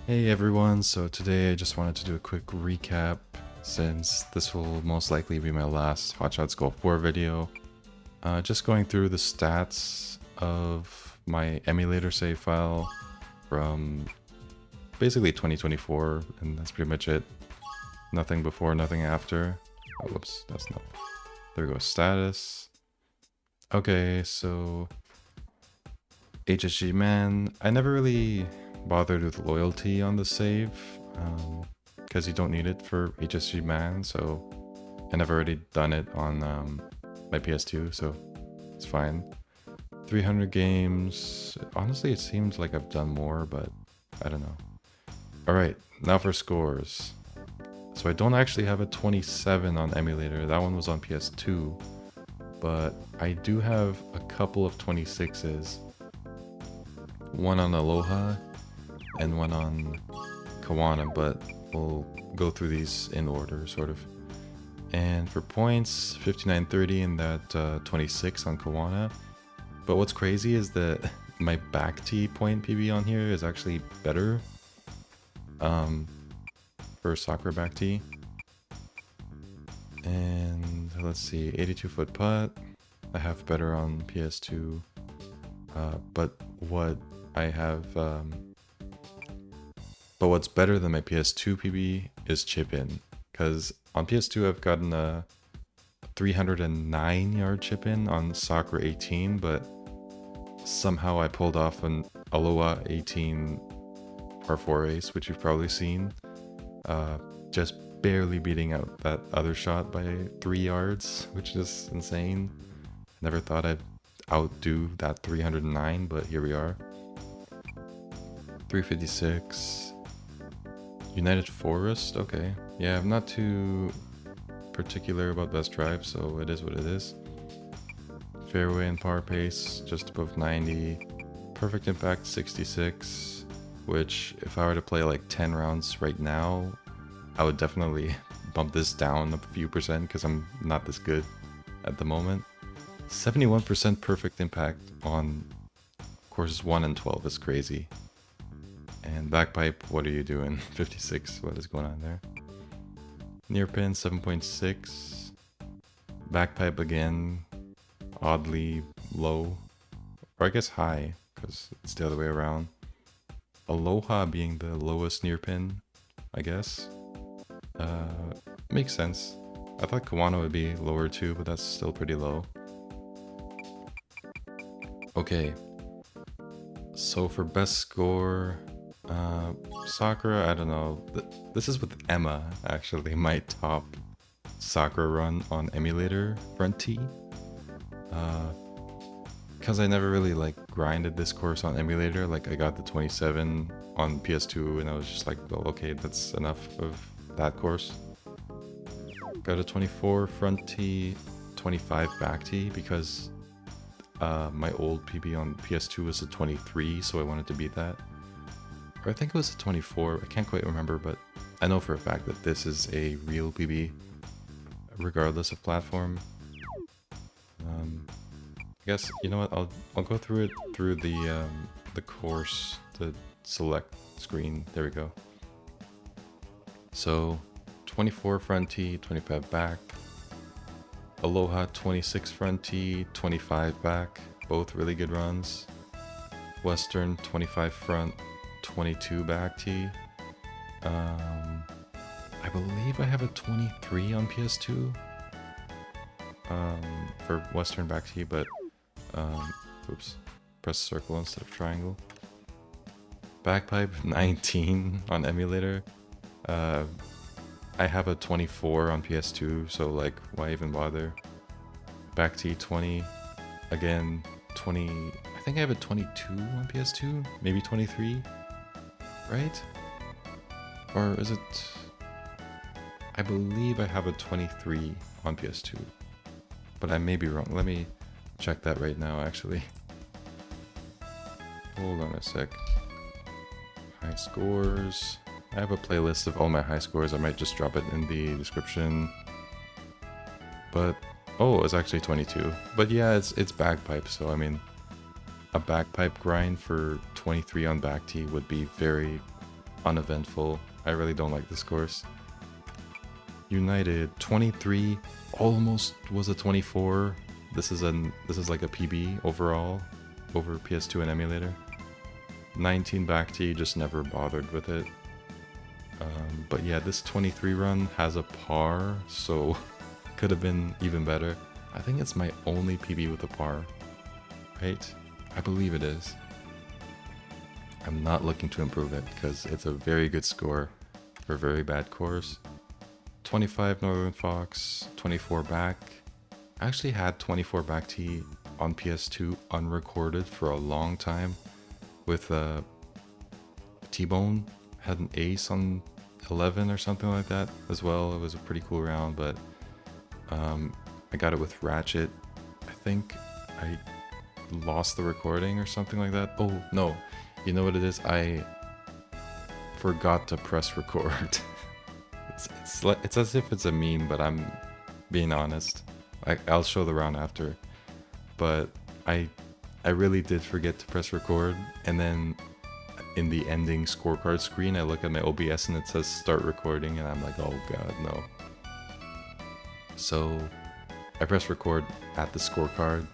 Hey everyone, so today I just wanted to do a quick recap since this will most likely be my last Hotshots Golf 4 video. Just going through the stats of my emulator save file from basically 2024, and that's pretty much it. Nothing before, nothing after. Oh, whoops, that's not. There we go, status. Okay, so HSG man, I never really bothered with loyalty on the save because you don't need it for HSG man, so I never already done it on my PS2, so it's fine. 300 games. Honestly, it seems like I've done more, but I don't know. All right, now for scores. So I don't actually have a 27 on emulator. That one was on PS2, but I do have a couple of 26s. One on Aloha and one on Kawana, but we'll go through these in order, sort of. And for points, 59.30 and that 26 on Kawana. But what's crazy is that my back tee point PB on here is actually better for soccer back tee. And let's see, 82 foot putt. I have better on PS2. But what I have, but what's better than my PS2 PB is chip in, because on PS2 I've gotten a 309 yard chip in on Soccer 18, but somehow I pulled off an Aloha 18 par 4 ace, which you've probably seen, just barely beating out that other shot by 3 yards, which is insane. Never thought I'd outdo that 309, but here we are. 356. United Forest, okay. Yeah, I'm not too particular about best drive, so it is what it is. Fairway and par pace, just above 90. Perfect impact, 66, which if I were to play like 10 rounds right now, I would definitely bump this down a few percent because I'm not this good at the moment. 71% perfect impact on courses 1 and 12 is crazy. And backpipe, what are you doing? 56, what is going on there? Near pin, 7.6. Backpipe again, oddly low. Or I guess high, because it's the other way around. Aloha being the lowest near pin, I guess. Makes sense. I thought Kawana would be lower too, but that's still pretty low. Okay. So for best score, Sakura, I don't know. This is with Emma, actually, my top Sakura run on emulator front tee. Because I never really like grinded this course on emulator. Like I got the 27 on PS2 and I was just like, well, okay, that's enough of that course. Got a 24 front tee, 25 back tee because my old PB on PS2 was a 23, so I wanted to beat that. Or I think it was a 24, I can't quite remember, but I know for a fact that this is a real PB, regardless of platform. I guess, you know what, I'll go through it through the course, the select screen, there we go. So, 24 front tee, 25 back. Aloha 26 front tee, 25 back, both really good runs. Western 25 front, 22 back tee. I believe I have a 23 on PS2 for Western back tee, but oops, press circle instead of triangle. Backpipe 19 on emulator. I have a 24 on PS2, so like, why even bother? Back tee 20, again 20. I think I have a 22 on PS2, maybe 23, right? Or is it? I believe I have a 23 on PS2, but I may be wrong. Let me check that right now, actually. Hold on a sec. High scores. I have a playlist of all my high scores. I might just drop it in the description. But oh, it's actually 22. But yeah, it's bagpipe. So I mean, a bagpipe grind for 23 on back tee would be very uneventful. I really don't like this course. United 23 almost was a 24. This is like a PB overall over PS2 and Emulator. 19 back tee, just never bothered with it. But yeah, this 23 run has a par, so could have been even better. I think it's my only PB with a par, right? I believe it is. I'm not looking to improve it because it's a very good score for a very bad course. 25 Northern Fox, 24 back. I actually had 24 back tee on PS2 unrecorded for a long time with T-Bone had an ace on 11 or something like that as well. It was a pretty cool round, but I got it with Ratchet. I think I lost the recording or something like that. Oh no, you know what it is? I forgot to press record. It's as if it's a meme, but I'm being honest. I'll show the round after, but I really did forget to press record, and then in the ending scorecard screen I look at my OBS and it says start recording, and I'm like, oh god, no. So I press record at the scorecard.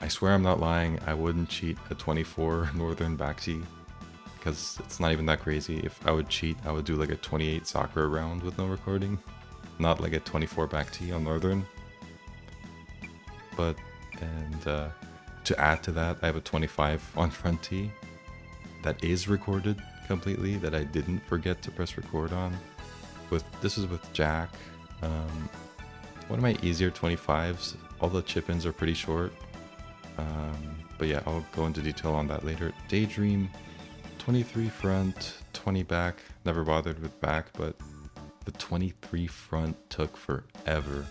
I swear I'm not lying, I wouldn't cheat a 24 Northern back tee because it's not even that crazy. If I would cheat, I would do like a 28 soccer round with no recording, not like a 24 back tee on Northern. But, and to add to that, I have a 25 on front tee that is recorded completely, that I didn't forget to press record on. This is with Jack. One of my easier 25s. All the chip-ins are pretty short. But yeah, I'll go into detail on that later. Daydream, 23 front, 20 back. Never bothered with back, but the 23 front took forever.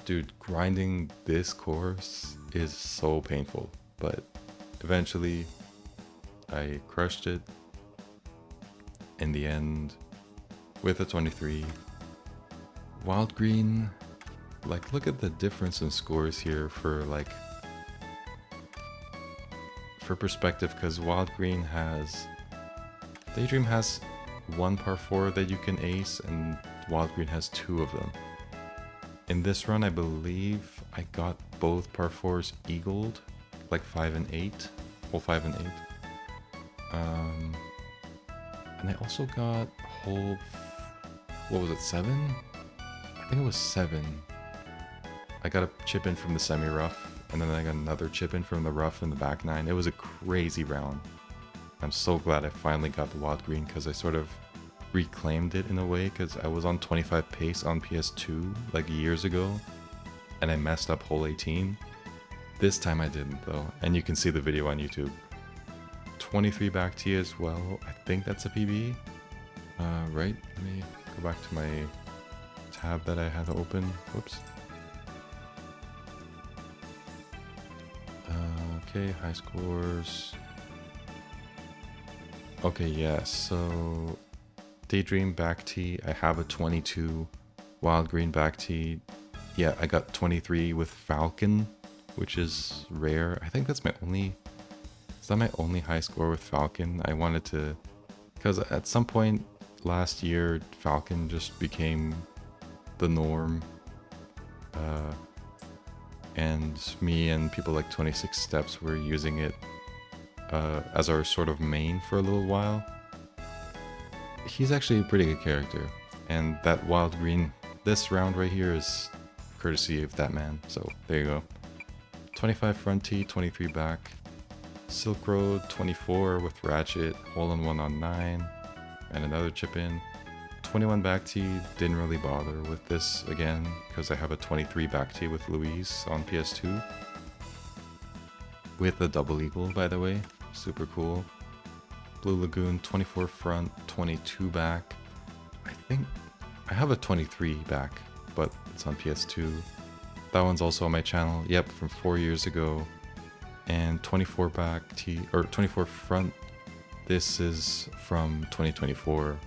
Dude, grinding this course is so painful, but eventually I crushed it in the end with a 23. Wild Green, like, look at the difference in scores here for perspective, because Wild Green Daydream has one par 4 that you can ace, and Wild Green has 2 of them. In this run, I believe I got both par 4s eagled, like 5 and 8, hole 5 and 8. And I also got hole, what was it, 7? I think it was 7. I got a chip in from the semi-rough, and then I got another chip in from the rough in the back 9. It was a crazy round. I'm so glad I finally got the Wild Green, because I sort of reclaimed it in a way, because I was on 25 pace on PS2 like years ago, and I messed up hole 18. This time I didn't though, and you can see the video on YouTube. 23 back tee as well. I think that's a PB. Right? Let me go back to my tab that I had open. Whoops. Okay, high scores. Okay, yeah, so Daydream back tee, I have a 22. Wild Green back tee, yeah, I got 23 with Falcon, which is rare. I think that's my only, is that my only high score with Falcon? I wanted to, because at some point last year, Falcon just became the norm. And me and people like 26 Steps were using it as our sort of main for a little while. He's actually a pretty good character, and that Wild Green, this round right here, is courtesy of that man, so there you go. 25 front tee, 23 back. Silk Road, 24 with Ratchet, hole-in-one on 9, and another chip in. 21 back tee, didn't really bother with this again, because I have a 23 back tee with Louise on PS2. With a double eagle, by the way, super cool. Blue Lagoon, 24 front, 22 back. I think I have a 23 back, but it's on PS2. That one's also on my channel, yep, from 4 years ago. And 24 back tee, or 24 front, this is from 2024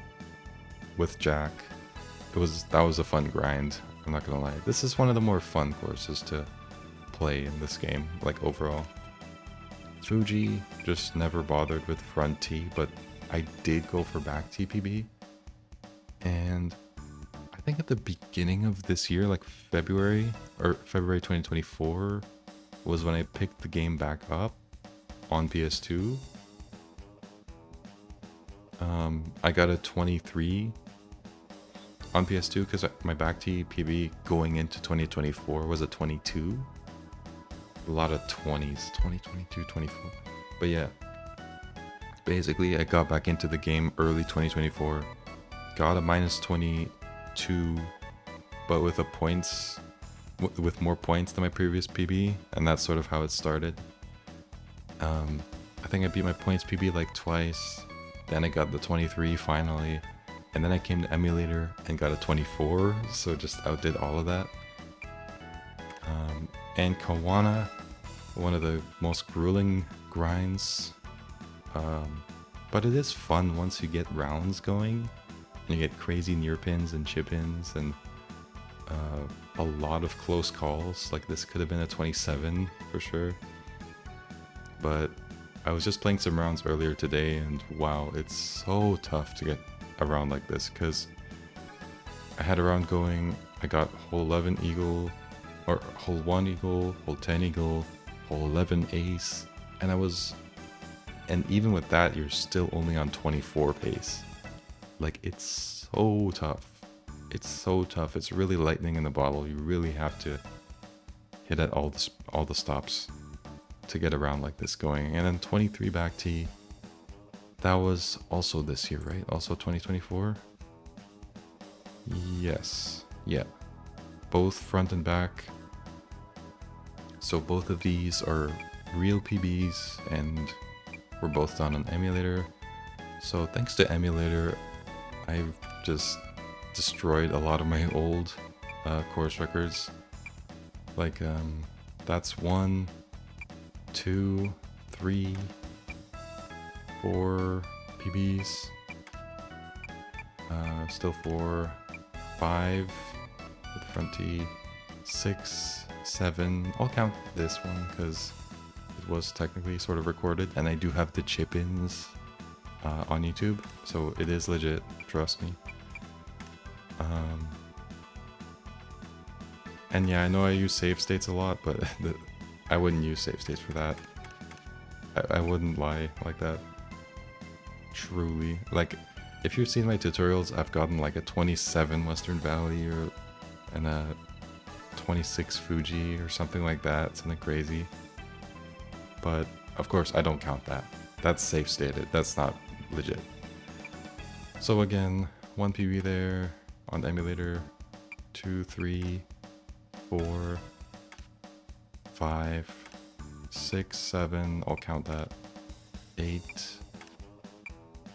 with Jack. That was a fun grind, I'm not gonna lie. This is one of the more fun courses to play in this game, like overall. Fuji, just never bothered with front tee, but I did go for back TPB, and I think at the beginning of this year, like February 2024, was when I picked the game back up on PS2. I got a 23 on PS2 because my back TPB going into 2024 was a 22. A lot of 20s, 2022, 24. But yeah, basically I got back into the game early 2024, got a minus 22, but with with more points than my previous PB, and that's sort of how it started. I think I beat my points PB like twice, then I got the 23 finally, and then I came to Emulator and got a 24, so just outdid all of that. And Kawana, one of the most grueling grinds, but it is fun once you get rounds going, and you get crazy near pins and chip ins, and a lot of close calls. Like this could have been a 27 for sure. But I was just playing some rounds earlier today, and wow, it's so tough to get a round like this, because I had a round going, I got hole 11 eagle, or hole 1 eagle, hole 10 eagle, hole 11 ace, and even with that, you're still only on 24 pace. Like, it's so tough. It's so tough. It's really lightning in the bottle. You really have to hit at all the stops to get a round like this going. And then 23 back T, that was also this year, right? Also 2024? Yes. Yeah. Both front and back. So both of these are real PBs, and we're both done on Emulator. So thanks to Emulator, I've just destroyed a lot of my old course records. Like, that's 1, 2, 3, 4 PBs. Still 4, 5 with front T, 6, 7. I'll count this one because it was technically sort of recorded, and I do have the chip-ins on YouTube, so it is legit, trust me. And yeah, I know I use save states a lot, but I wouldn't use save states for that. I wouldn't lie like that. Truly. Like, if you've seen my tutorials, I've gotten like a 27 Western Valley and a 26 Fuji or something like that, something crazy. But of course, I don't count that. That's safe stated. That's not legit. So again, 1 PB there on Emulator, 2, 3, 4, 5, 6, 7, I'll count that, 8,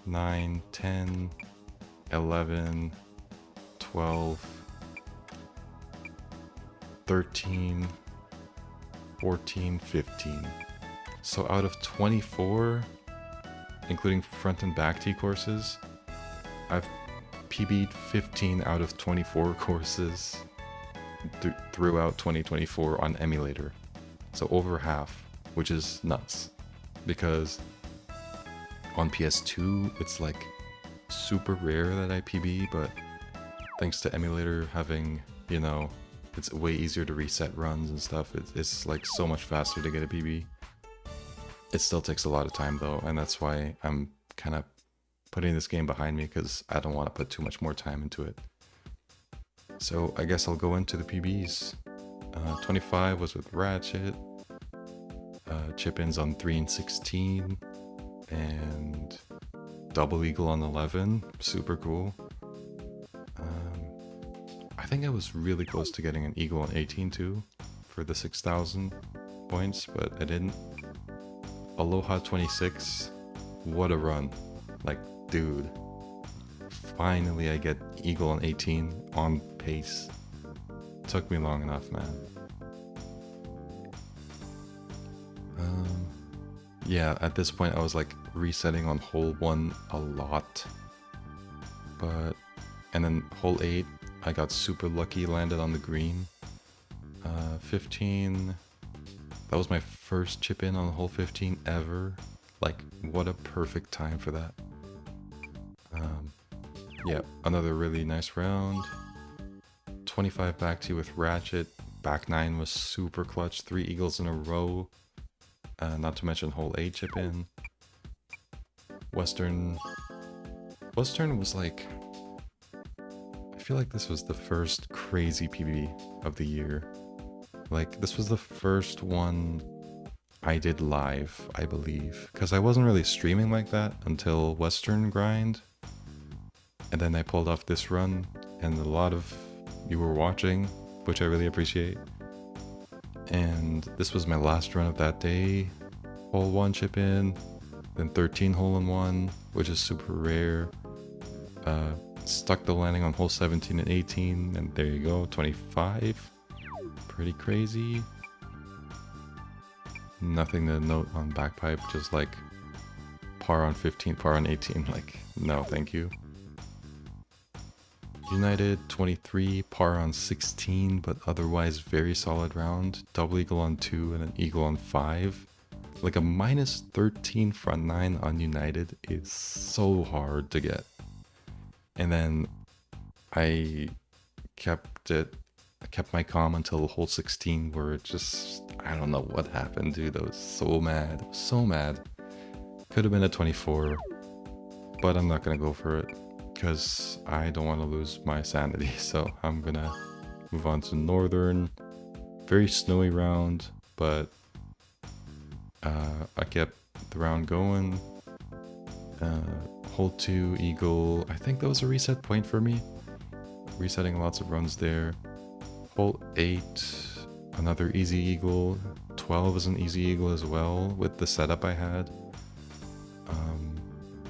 9, 10, 11, 12, 13, 14, 15. So out of 24, including front and back T courses, I've PB'd 15 out of 24 courses throughout 2024 on Emulator. So over half, which is nuts. Because on PS2, it's like super rare that I PB, but thanks to Emulator having, you know, it's way easier to reset runs and stuff. It's like so much faster to get a PB. It still takes a lot of time though, and that's why I'm kind of putting this game behind me, because I don't want to put too much more time into it. So I guess I'll go into the PBs. 25 was with Ratchet, chip-ins on 3 and 16, and double eagle on 11, super cool. I think I was really close to getting an eagle on 18 too, for the 6,000 points, but I didn't. Aloha 26, what a run. Like, dude, finally I get eagle on 18 on pace. Took me long enough, man. Yeah, at this point I was like resetting on hole 1 a lot. And then hole 8, I got super lucky, landed on the green. 15, that was my first chip in on hole 15 ever. Like, what a perfect time for that. Yeah, another really nice round. 25 back tee with ratchet. Back 9 was super clutch. 3 eagles in a row. Not to mention hole 8 chip in. Western was like... I feel like this was the first crazy PB of the year. Like, this was the first one I did live, I believe. Because I wasn't really streaming like that until Western grind. And then I pulled off this run, and a lot of you were watching, which I really appreciate. And this was my last run of that day. Hole 1 chip in, then 13 hole in 1, which is super rare. Stuck the landing on hole 17 and 18, and there you go, 25. Pretty crazy. Nothing to note on backpipe, just like par on 15, par on 18, like, no thank you. United 23, par on 16, but otherwise very solid round. Double eagle on 2 and an eagle on 5. Like a minus 13 front 9 on United is so hard to get. And then I kept my calm until hole 16 where it just, I don't know what happened, dude. I was so mad, so mad. Could have been a 24, but I'm not gonna go for it because I don't want to lose my sanity. So I'm gonna move on to Northern. Very snowy round, but I kept the round going. Hole 2 eagle, I think that was a reset point for me. Resetting lots of runs there. Hole 8, another easy eagle. 12 is an easy eagle as well with the setup I had.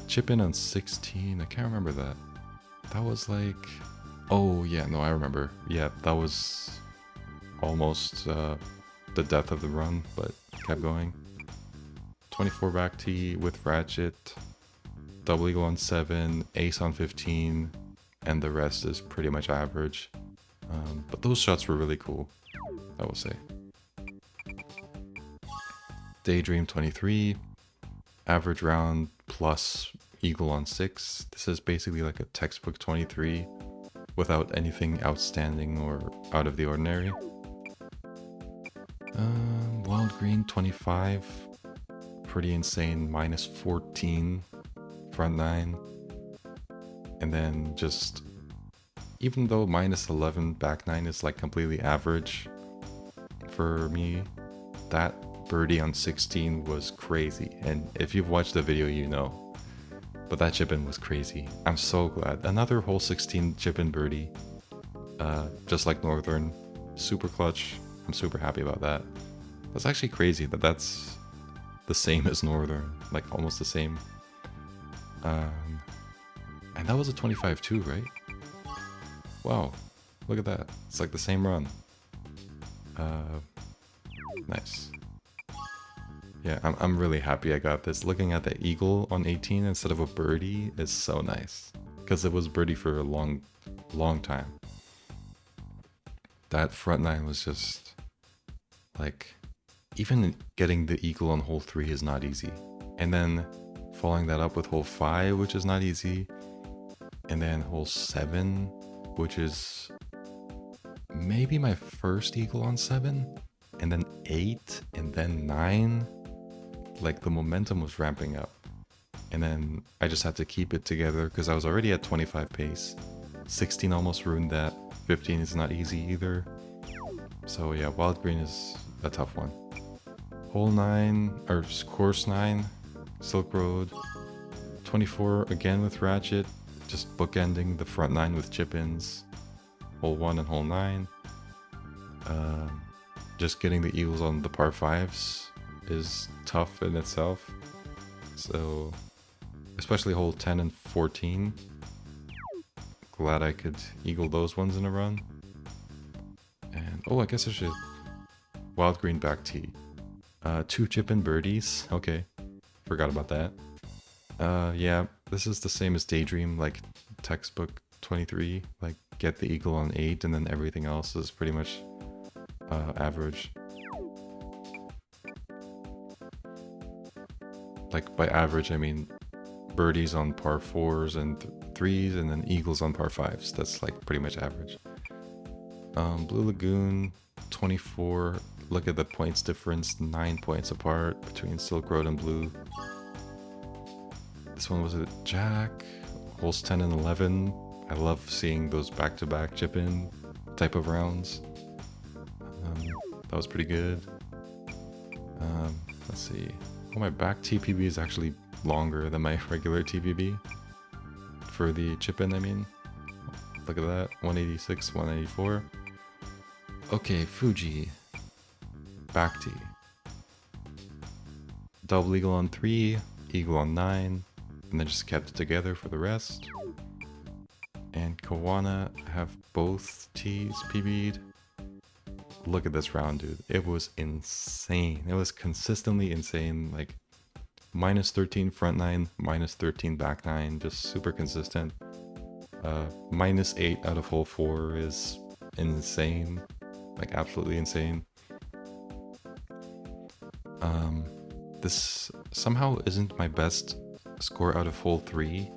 Chip in on 16, I can't remember that. That was like, oh yeah, no, I remember. Yeah, that was almost the death of the run, but kept going. 24 back tee with ratchet. Double eagle on 7, ace on 15, and the rest is pretty much average. But those shots were really cool, I will say. Daydream 23, average round plus eagle on 6. This is basically like a textbook 23 without anything outstanding or out of the ordinary. Wild green 25, pretty insane, minus 14 front 9. And then just, even though minus 11 back 9 is like completely average for me, that birdie on 16 was crazy. And if you've watched the video, you know. But that chip in was crazy. I'm so glad. Another hole 16 chip in birdie. Just like Northern. Super clutch. I'm super happy about that. That's actually crazy that that's the same as Northern. Like almost the same. And that was a 25 too, right? Wow, look at that. It's like the same run. Nice. Yeah, I'm really happy I got this. Looking at the eagle on 18 instead of a birdie is so nice. Because it was birdie for a long time. That front 9 was just like, even getting the eagle on hole 3 is not easy. And then following that up with hole 5, which is not easy. And then hole 7, which is maybe my first eagle on 7. And then 8, and then 9. Like the momentum was ramping up. And then I just had to keep it together because I was already at 25 pace. 16 almost ruined that. 15 is not easy either. So yeah, wild green is a tough one. Hole 9, or course 9, Silk Road. 24 again with ratchet. Just bookending the front 9 with chip-ins. Hole 1 and hole 9. Just getting the eagles on the par 5s is tough in itself. So, especially hole 10 and 14. Glad I could eagle those ones in a run. And, oh, I guess I should... Wild green back tee. 2 chip-in birdies. Okay, forgot about that. Yeah, this is the same as Daydream, like textbook 23. Like, get the eagle on 8 and then everything else is pretty much average. Like, by average, I mean birdies on par 4s and 3s, and then eagles on par 5s. That's like pretty much average. Blue Lagoon, 24. Look at the points difference, 9 points apart between Silk Road and Blue. This one was a Jack, holes 10 and 11. I love seeing those back-to-back chip-in type of rounds. That was pretty good. Let's see. Oh, my back TPB is actually longer than my regular TPB. For the chip-in, I mean. Look at that, 186, 184. Okay, Fuji. Back tee. Double eagle on 3, eagle on 9, and then just kept it together for the rest. And Kawana have both tees PB'd. Look at this round, dude. It was insane. It was consistently insane. Like, minus 13 front 9, minus 13 back 9, just super consistent. Minus 8 out of hole 4 is insane. Like, absolutely insane. This somehow isn't my best score out of hole 3,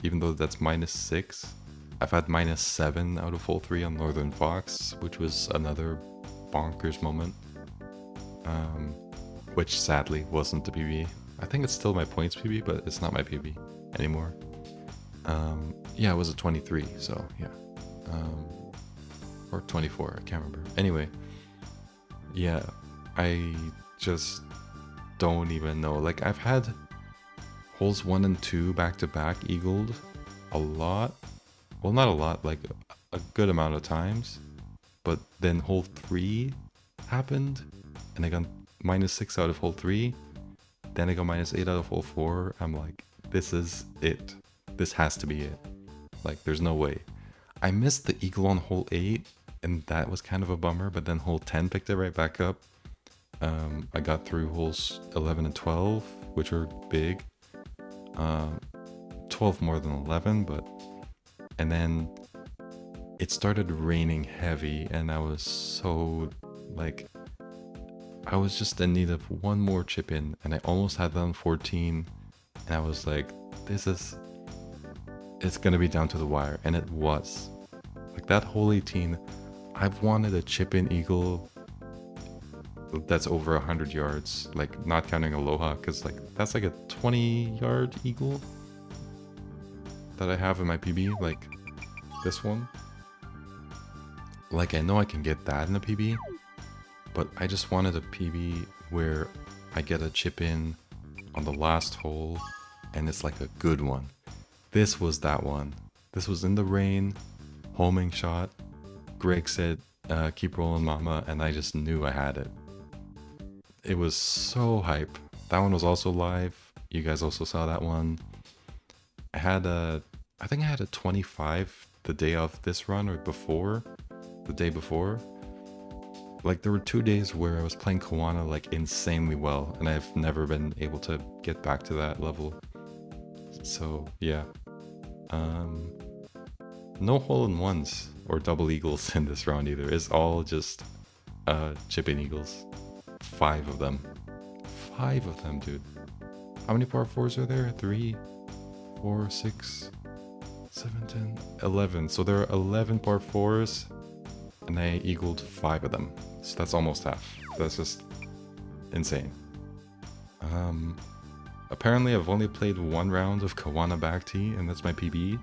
even though that's minus 6. I've had minus 7 out of hole 3 on Northern Fox, which was another bonkers moment. Which sadly wasn't the PB. I think it's still my points PB, but it's not my PB anymore. Yeah, it was a 23, so yeah. Or 24, I can't remember. Anyway, yeah, I just don't even know. Like, I've had holes 1 and 2 back to back eagled a lot. Well, not a lot, like a good amount of times. But then hole 3 happened, and I got minus 6 out of hole 3. Then I got minus 8 out of hole 4. I'm like, this is it. This has to be it. Like, there's no way. I missed the eagle on hole 8, and that was kind of a bummer, but then hole 10 picked it right back up. I got through holes 11 and 12, which were big. 12 more than 11, but... And then it started raining heavy, and I was so, like... I was just in need of one more chip in, and I almost had that on 14, and I was like, this is... It's gonna be down to the wire, and it was. Like, that hole 18, I've wanted a chip-in eagle that's over 100 yards, like, not counting Aloha, because, like, that's like a 20-yard eagle that I have in my PB, like, this one. Like, I know I can get that in a PB, but I just wanted a PB where I get a chip-in on the last hole, and it's like a good one. This was that one. This was in the rain, homing shot. Greg said, keep rolling mama, and I just knew I had it. It was so hype. That one was also live. You guys also saw that one. I think I had a 25 the day of this run, or before, the day before. Like, there were 2 days where I was playing Kawana like insanely well, and I've never been able to get back to that level. So yeah. No hole-in-ones or double eagles in this round either. It's all just chip-in eagles. 5 of them. 5 of them, dude. How many par 4s are there? 3, 4, 6, 7, 10, 11. So there are 11 par 4s, and I eagled 5 of them. So that's almost half. That's just insane. Apparently I've only played 1 round of Kawana back tee, and that's my PB.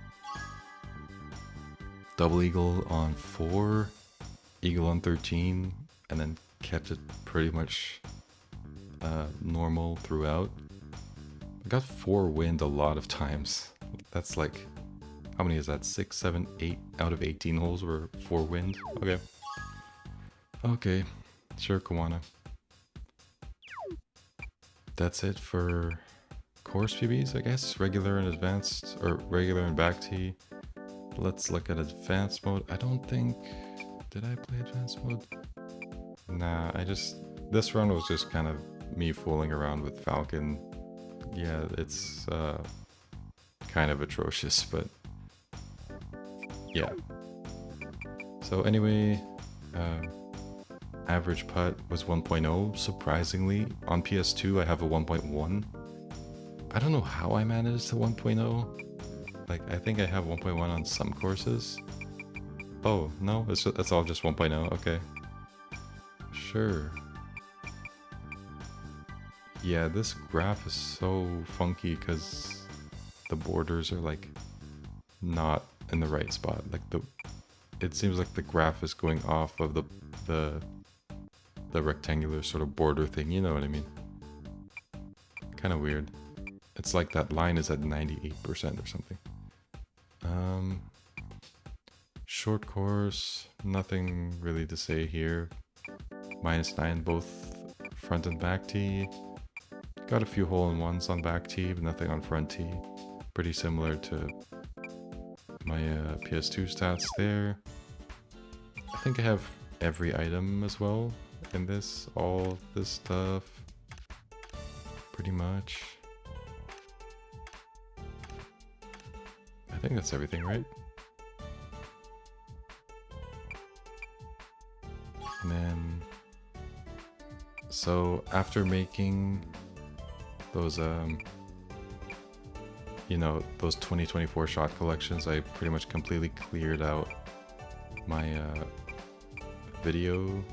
Double eagle on 4, eagle on 13, and then kept it pretty much normal throughout. I got 4 wind a lot of times. That's like, how many is that? 6, 7, 8 out of 18 holes were 4 wind. Okay. Okay, sure, Kawana. That's it for course PBs, I guess. Regular and advanced, or regular and back tee. Let's look at advanced mode. I don't think... Did I play advanced mode? Nah, this run was just kind of me fooling around with Falcon. Yeah, it's kind of atrocious, but yeah. So anyway, average putt was 1.0, surprisingly. On PS2 I have a 1.1, I don't know how I managed to 1.0. Like, I think I have 1.1 on some courses. Oh, no, it's all just 1.0, okay. Sure. Yeah, this graph is so funky because the borders are like not in the right spot. Like it seems like the graph is going off of the rectangular sort of border thing, you know what I mean? Kind of weird. It's like that line is at 98% or something. Short course, nothing really to say here. -9 both front and back tee. Got a few hole-in-ones on back tee, but nothing on front tee. Pretty similar to my PS2 stats there. I think I have every item as well in this, all this stuff. Pretty much. I think that's everything, right? And then, so after making those, you know, those 2024 shot collections, I pretty much completely cleared out my video.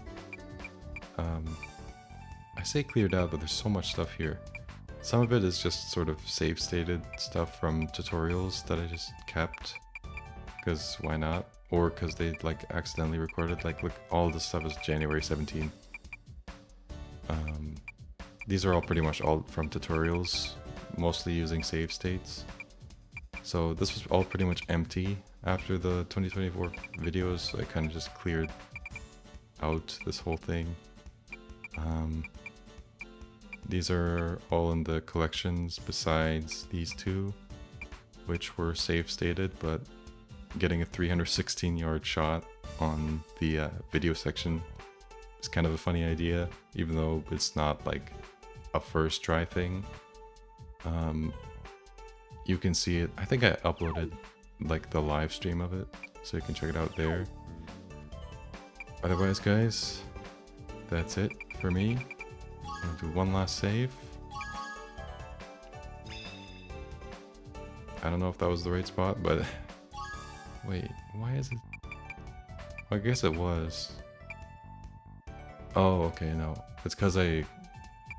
I say cleared out, but there's so much stuff here. Some of it is just sort of save stated stuff from tutorials that I just kept, because why not? Or because they like accidentally recorded. Like, look, all this stuff is January 17. These are all pretty much all from tutorials, mostly using save states. So this was all pretty much empty after the 2024 videos. I kind of just cleared out this whole thing. These are all in the collections besides these two, which were save stated, but getting a 316-yard shot on the video section is kind of a funny idea, even though it's not like a first try thing. You can see it. I think I uploaded like the live stream of it, so you can check it out there. Otherwise, guys, that's it for me. I'm gonna do one last save. I don't know if that was the right spot, but wait, why is it? I guess it was. Oh, okay, no. It's because I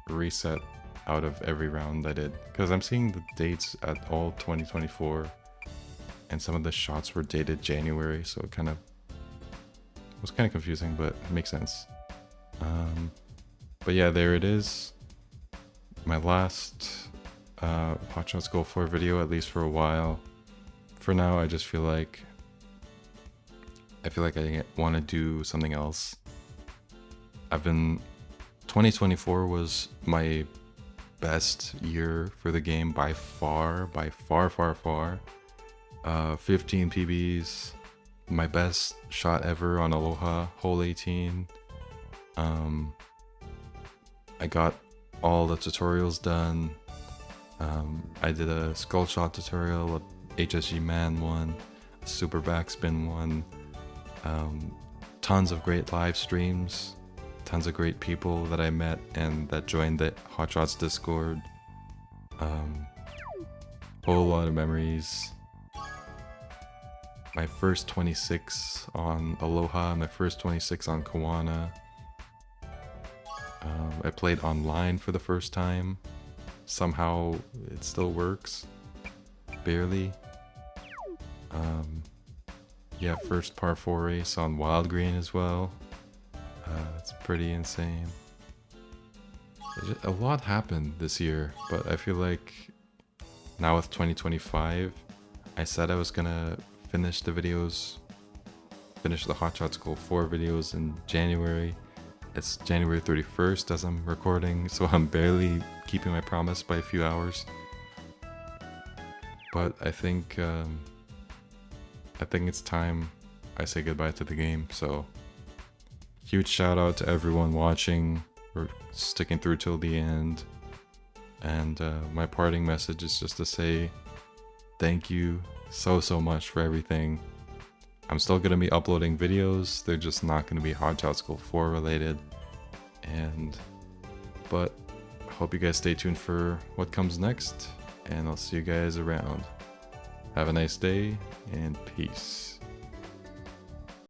reset out of every round I did. Because I'm seeing the dates at all 2024, and some of the shots were dated January, so it was kind of confusing, but it makes sense. But yeah, there it is. My last Hot Shots Go Fore video, at least for a while. For now, I just feel like I want to do something else. 2024 was my best year for the game by far. 15 PBs, my best shot ever on Aloha, hole 18. I got all the tutorials done. I did a skull shot tutorial, a HSG man one, a super backspin one, tons of great live streams, tons of great people that I met and that joined the Hot Shots Discord. Whole lot of memories. My first 26 on Aloha, my first 26 on Kawana. I played online for the first time. Somehow it still works. Barely. Yeah, first par 4 race on Wild Green as well. It's pretty insane. A lot happened this year, but I feel like now with 2025, I said I was gonna finish the Hot Shots Go Fore videos in January. It's January 31st as I'm recording, so I'm barely keeping my promise by a few hours. But I think it's time I say goodbye to the game. So huge shout out to everyone watching or sticking through till the end. And my parting message is just to say thank you so much for everything. I'm still going to be uploading videos. They're just not going to be Hot Shots Go Fore related. But I hope you guys stay tuned for what comes next. and I'll see you guys around. Have a nice day, and peace.